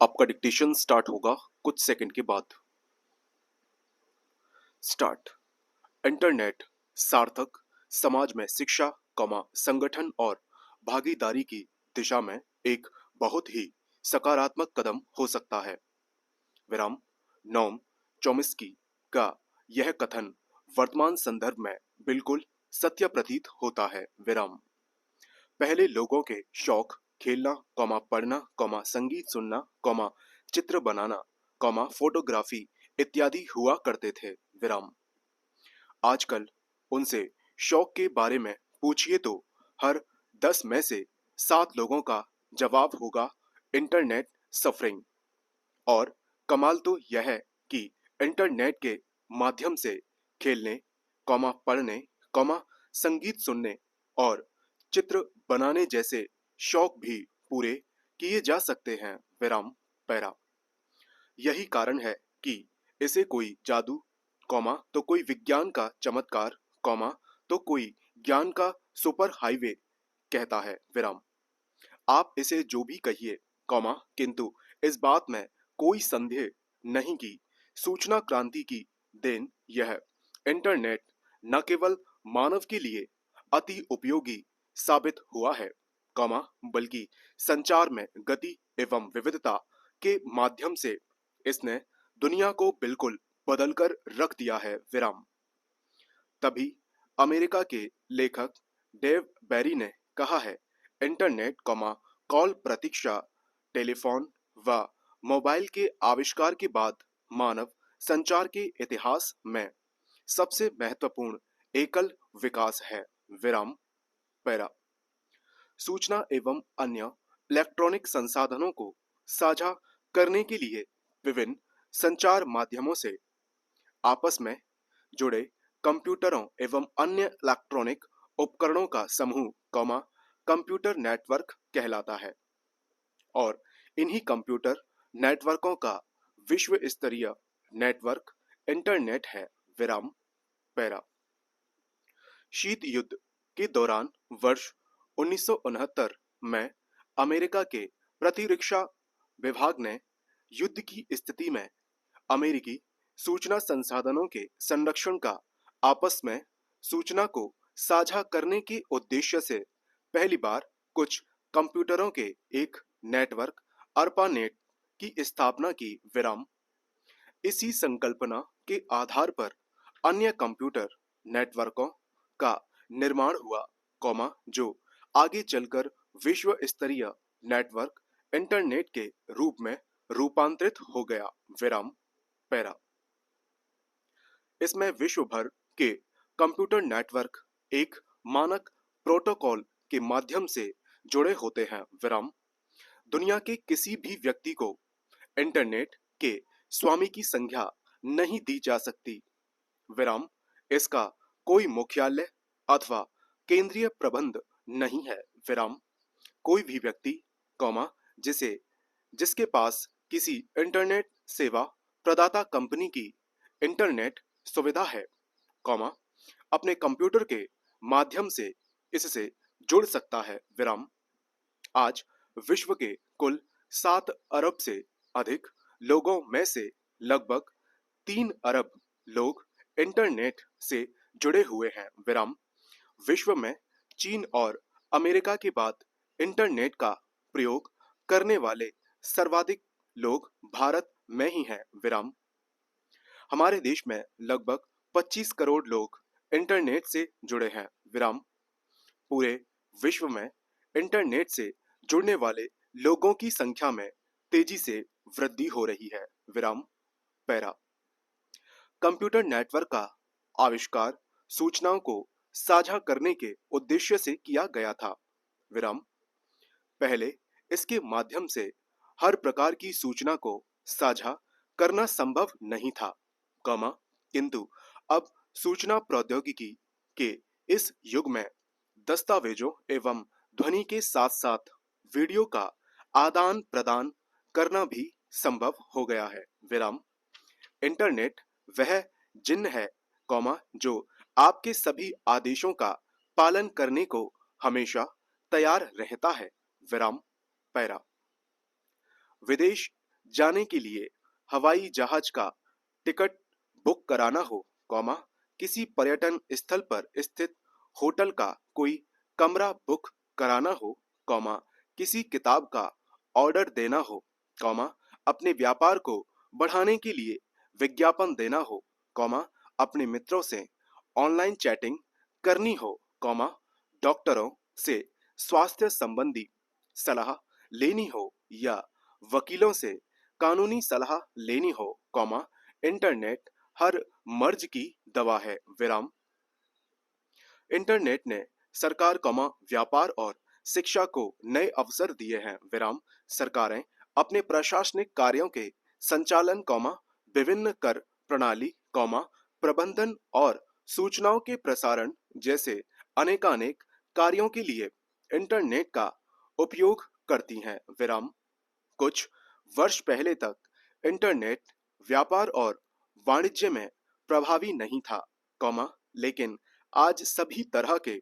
आपका dictation start होगा कुछ सेकंड के बाद। स्टार्ट। इंटरनेट सार्थक समाज में शिक्षा, संगठन और भागीदारी की दिशा में एक बहुत ही सकारात्मक कदम हो सकता है। विराम। नोम चोम्स्की का यह कथन वर्तमान संदर्भ में बिल्कुल सत्य प्रतीत होता है। विराम। पहले लोगों के शौक खेलना, पढ़ना, संगीत सुनना, चित्र बनाना, फोटोग्राफी इत्यादि हुआ करते थे। विराम। आजकल उनसे शौक के बारे में पूछिए तो हर 10 में से 7 लोगों का जवाब होगा इंटरनेट सफरिंग। और कमाल तो यह है कि इंटरनेट के माध्यम से खेलने, पढ़ने, संगीत सुनने और चित्र बनाने जैसे शौक भी पूरे किए जा सकते हैं। विराम पैरा। यही कारण है कि इसे कोई जादू, तो कोई विज्ञान का चमत्कार, तो कोई ज्ञान का सुपर हाईवे कहता है। विराम। आप इसे जो भी कहिए, किंतु इस बात में कोई संदेह नहीं कि सूचना क्रांति की देन यह इंटरनेट न केवल मानव के लिए अति उपयोगी साबित हुआ है, बल्कि संचार में गति एवं विविधता के माध्यम से इसने दुनिया को बिल्कुल बदलकर रख दिया है। विराम। तभी अमेरिका के लेखक डेव बैरी ने कहा है, इंटरनेट, कॉल प्रतीक्षा, टेलीफोन व मोबाइल के आविष्कार के बाद मानव संचार के इतिहास में सबसे महत्वपूर्ण एकल विकास है। विराम पैरा। सूचना एवं अन्य इलेक्ट्रॉनिक संसाधनों को साझा करने के लिए विभिन्न संचार माध्यमों से आपस में जुड़े कंप्यूटरों एवं अन्य इलेक्ट्रॉनिक उपकरणों का समूह, कंप्यूटर नेटवर्क कहलाता है। और इन्हीं कंप्यूटर नेटवर्कों का विश्व स्तरीय नेटवर्क इंटरनेट है। विराम पैरा। शीत युद्ध के दौरान वर्ष 1969 में अमेरिका के प्रतिरक्षा विभाग ने युद्ध की स्थिति में अमेरिकी सूचना संसाधनों के संरक्षण का आपस में सूचना को साझा करने के उद्देश्य से पहली बार कुछ कंप्यूटरों के एक नेटवर्क अर्पानेट की स्थापना की। विराम। इसी संकल्पना के आधार पर अन्य कंप्यूटर नेटवर्कों का निर्माण हुआ, जो आगे चलकर विश्व स्तरीय नेटवर्क इंटरनेट के रूप में रूपांतरित हो गया। विराम पैरा। इसमें विश्व भर के कंप्यूटर नेटवर्क एक मानक प्रोटोकॉल के माध्यम से जुड़े होते हैं। विराम। दुनिया के किसी भी व्यक्ति को इंटरनेट के स्वामी की संज्ञा नहीं दी जा सकती। विराम। इसका कोई मुख्यालय अथवा केंद्रीय प्रबंध नहीं है। विराम। कोई भी व्यक्ति, जिसके पास किसी इंटरनेट सेवा प्रदाता कंपनी की इंटरनेट सुविधा है, अपने कंप्यूटर के माध्यम से इससे जुड़ सकता है। विराम। आज विश्व के कुल 7 अरब से अधिक लोगों में से लगभग 3 अरब लोग इंटरनेट से जुड़े हुए हैं। विराम। विश्व में चीन और अमेरिका के बाद इंटरनेट का प्रयोग करने वाले सर्वाधिक लोग भारत में ही हैं। विराम। हमारे देश में लगभग 25 करोड़ लोग इंटरनेट से जुड़े हैं। विराम। पूरे विश्व में इंटरनेट से जुड़ने वाले लोगों की संख्या में तेजी से वृद्धि हो रही है। विराम पैरा। कंप्यूटर नेटवर्क का आविष्कार सूचनाओं को साझा करने के उद्देश्य से किया गया था। विराम। पहले इसके माध्यम से हर प्रकार की सूचना को साझा करना संभव नहीं था, किंतु अब सूचना प्रौद्योगिकी के इस युग में दस्तावेजों एवं ध्वनि के साथ साथ वीडियो का आदान प्रदान करना भी संभव हो गया है। विराम। इंटरनेट वह जिन्न है, जो आपके सभी आदेशों का पालन करने को हमेशा तैयार रहता है। विराम पैरा। विदेश जाने के लिए हवाई जहाज का टिकट बुक कराना हो, कॉमा किसी पर्यटन स्थल पर स्थित होटल का कोई कमरा बुक कराना हो, कॉमा किसी किताब का ऑर्डर देना हो, कॉमा अपने व्यापार को बढ़ाने के लिए विज्ञापन देना हो, कॉमा अपने मित्रों से ऑनलाइन चैटिंग करनी हो, कॉमा डॉक्टरों से स्वास्थ्य संबंधी सलाह लेनी हो या वकीलों से कानूनी सलाह लेनी हो, कॉमा इंटरनेट हर मर्ज की दवा है, विराम। इंटरनेट ने सरकार, कॉमा व्यापार और शिक्षा को नए अवसर दिए हैं, विराम। सरकारें अपने प्रशासनिक कार्यों के संचालन, कॉमा विभिन्न कर प्रणाली, कॉमा प्रबंधन और सूचनाओं के प्रसारण जैसे अनेकानेक कार्यों के लिए इंटरनेट का उपयोग करती हैं, विराम। कुछ वर्ष पहले तक इंटरनेट व्यापार और वाणिज्य में प्रभावी नहीं था, कॉमा लेकिन आज सभी तरह के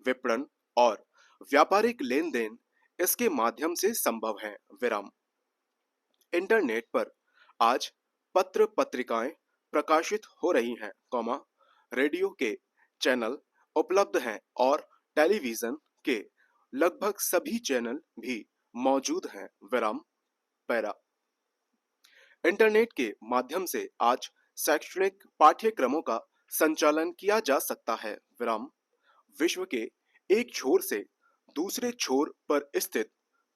विपणन और व्यापारिक लेन देन इसके माध्यम से संभव है, विराम। इंटरनेट पर आज पत्र पत्रिकाएं प्रकाशित हो रही हैं, कॉमा रेडियो के चैनल उपलब्ध हैं और टेलीविजन के लगभग सभी चैनल भी मौजूद हैं, विराम। पैरा इंटरनेट के माध्यम से आज शैक्षणिक पाठ्यक्रमों का संचालन किया जा सकता है, विराम। विश्व के एक छोर से दूसरे छोर पर स्थित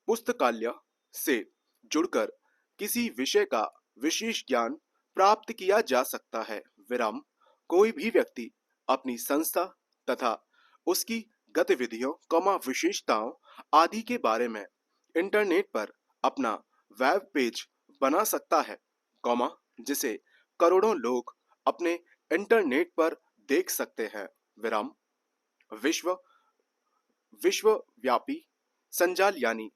पुस्तकालय से जुड़कर किसी विषय का विशेष ज्ञान प्राप्त किया जा सकता है, विराम। कोई भी व्यक्ति अपनी संस्था तथा उसकी गतिविधियों, कॉमा विशेषताओं आदि के बारे में इंटरनेट पर अपना वेब पेज बना सकता है, कॉमा जिसे करोड़ों लोग अपने इंटरनेट पर देख सकते हैं, विराम। विश्व विश्वव्यापी संजाल यानी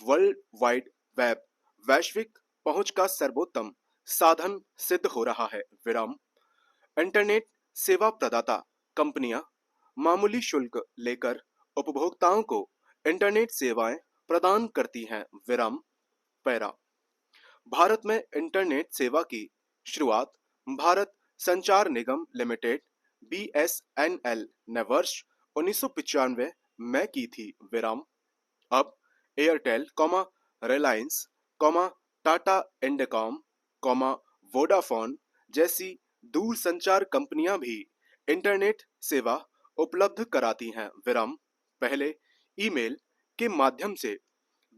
वर्ल्ड वाइड वेब वैश्विक पहुंच का सर्वोत्तम साधन सिद्ध हो रहा है, विराम। इंटरनेट सेवा प्रदाता कंपनियां मामूली शुल्क लेकर उपभोक्ताओं को इंटरनेट सेवाएं प्रदान करती हैं, विराम। पैरा भारत में इंटरनेट सेवा की शुरुआत भारत संचार निगम लिमिटेड BSNL ने वर्ष 1995 में की थी, विराम। अब Airtel, comma Reliance, comma Tata Indicom, comma Vodafone जैसी दूरसंचार कंपनियां भी इंटरनेट सेवा उपलब्ध कराती हैं, विराम। पहले ईमेल के माध्यम से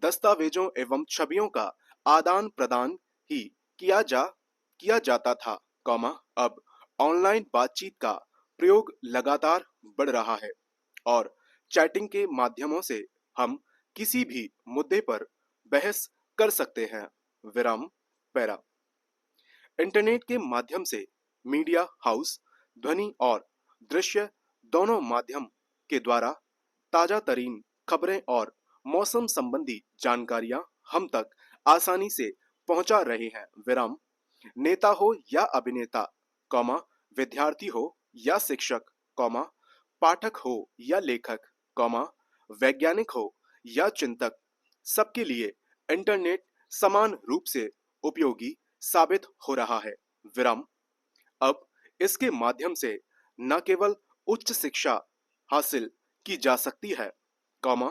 दस्तावेजों एवं छवियों का आदान प्रदान ही किया जाता था, कॉमा अब ऑनलाइन बातचीत का प्रयोग लगातार बढ़ रहा है और चैटिंग के माध्यमों से हम किसी भी मुद्दे पर बहस कर सकते हैं, विराम। पैरा इंटरनेट के माध्यम से मीडिया हाउस ध्वनि और दृश्य दोनों माध्यम के द्वारा ताजा तरीन खबरें और मौसम संबंधी जानकारियां हम तक आसानी से पहुंचा रहे हैं, विराम। नेता हो या अभिनेता, कॉमा विद्यार्थी हो या शिक्षक, कॉमा पाठक हो या लेखक, कॉमा वैज्ञानिक हो या चिंतक, सबके लिए इंटरनेट समान रूप से उपयोगी साबित हो रहा है, विराम। अब इसके माध्यम से न केवल उच्च शिक्षा हासिल की जा सकती है, कॉमा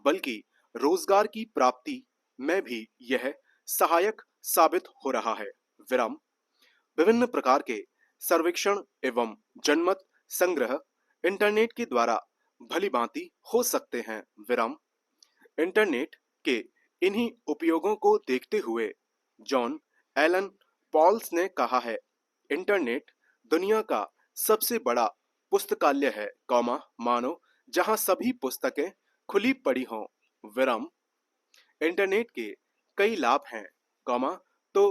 बल्कि रोजगार की प्राप्ति में भी यह सहायक साबित हो रहा है, विराम। विभिन्न प्रकार के सर्वेक्षण एवं जनमत संग्रह इंटरनेट के द्वारा भलीभांति हो सकते हैं, विराम। इंटरनेट के इन्हीं उपयोगों को देखते हुए जॉन एलन पॉल्स ने कहा है, इंटरनेट दुनिया का सबसे बड़ा पुस्तकालय है, कॉमा मानो जहां सभी पुस्तकें खुली पड़ी हों, विराम। इंटरनेट के कई लाभ हैं, कॉमा तो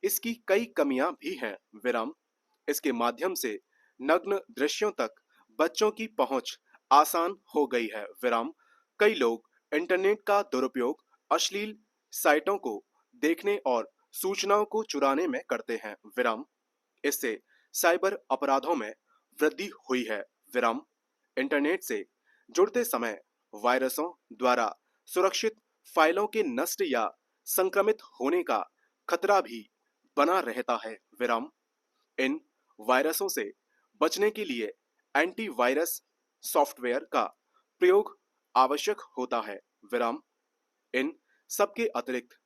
इसकी कई कमियां भी हैं, विराम। इसके माध्यम से नग्न दृश्यों तक बच्चों की पहुंच आसान हो गई है, विराम। कई लोग इंटरनेट का दुरुपयोग अश्लील साइटों को देखने और सूचनाओं को चुराने में करते हैं, विराम। इससे साइबर अपराधों में वृद्धि हुई है, विराम। इंटरनेट से जुड़ते समय वायरसों द्वारा सुरक्षित फाइलों के नष्ट या संक्रमित होने का खतरा भी बना रहता है विराम। इन वायरसों से बचने के लिए एंटीवायरस सॉफ्टवेयर का प्रयोग आवश्यक होता है विराम। इन सबके अतिरिक्त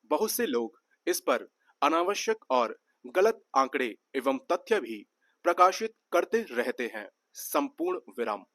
बहुत से लोग इस पर अनावश्यक और गलत आंकड़े एवं तथ्य भी प्रकाशित करते रहते हैं। संपूर्ण विराम।